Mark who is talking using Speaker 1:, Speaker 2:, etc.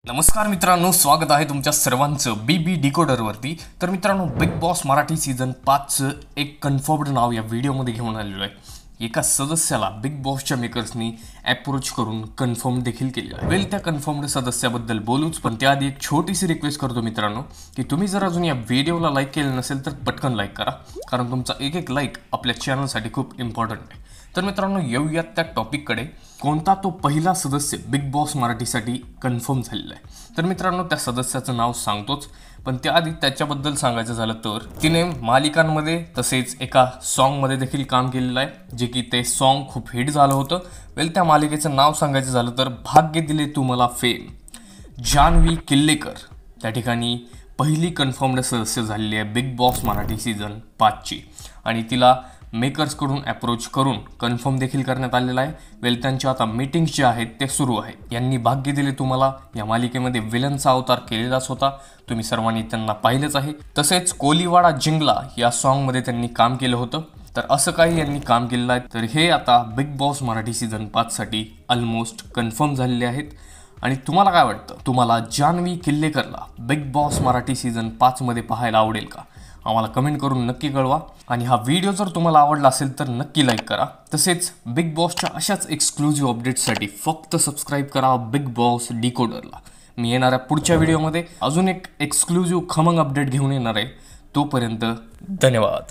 Speaker 1: नमस्कार मित्रांनो, स्वागत आहे तुमच्या सर्वांचं बीबी डिकोडरवरती। तर मित्रांनो, बिग बॉस मराठी सीझन 5चं एक कन्फर्म्ड नाव या व्हिडिओमध्ये घेऊन आलेलो आहे। एका सदस्याला बिग बॉसच्या मेकर्सनी अप्रोच करून कन्फर्म देखील केलेलं आहे। वेल, त्या कन्फर्म्ड सदस्याबद्दल बोलूच, पण त्याआधी एक छोटीशी रिक्वेस्ट करतो मित्रांनो की तुम्ही जर अजून या व्हिडिओला लाईक केलं नसेल तर पटकन लाईक करा, कारण तुमचा एक एक लाईक आपल्या चॅनलसाठी खूप इम्पॉर्टंट आहे। तर मित्रांनो, येऊयात त्या टॉपिककडे। कोणता तो पहिला सदस्य बिग बॉस मराठीसाठी कन्फर्म झालेला आहे? तर मित्रांनो, त्या सदस्याचं नाव सांगतोच, पण त्याआधी त्याच्याबद्दल सांगायचं झालं तर तिने मालिकांमध्ये तसेच एका सॉन्गमध्ये देखील काम केलेलं आहे, जे की ते सॉन्ग खूप हिट झालं होतं। वेल, त्या मालिकेचं नाव सांगायचं झालं तर भाग्य दिले तू मला फेम। जान्हवी किल्लेकर त्या ठिकाणी पहिली कन्फर्म्ड सदस्य झालेली आहे बिग बॉस मराठी सीझन 5ची, आणि तिला मेकर्सकडून अप्रोच करून कन्फर्म देखील करण्यात आलेला आहे। वेल, त्यांच्या आता मीटिंग्स जे आहेत ते सुरू आहेत। यांनी भाग्य दिले तुम्हाला या मालिकेमध्ये विलनचा अवतार केलेलाच होता, तुम्ही सर्वांनी त्यांना पाहिलंच आहे। तसेच कोलीवाडा जिंगला या सॉन्गमध्ये त्यांनी काम केलं होतं। तर असं काही यांनी काम केलेलं आहे। तर हे आता बिग बॉस मराठी सीझन 5साठी ऑलमोस्ट कन्फर्म झालेले आहेत। आणि तुम्हाला काय वाटतं, तुम्हाला जान्हवी किल्लेकरला बिग बॉस मराठी सीझन 5मध्ये पाहायला आवडेल का? आम्हाला कमेंट करून नक्की कळवा। आणि हा व्हिडिओ जर तुम्हाला आवडला असेल तर नक्की लाईक करा। तसेच बिग बॉसच्या अशाच एक्सक्लुझिव्ह अपडेट्ससाठी फक्त सबस्क्राईब करा बिग बॉस डिकोडरला। मी येणाऱ्या पुढच्या व्हिडिओमध्ये अजून एक एक्सक्लुझिव्ह खमंग अपडेट घेऊन येणार आहे। तोपर्यंत धन्यवाद।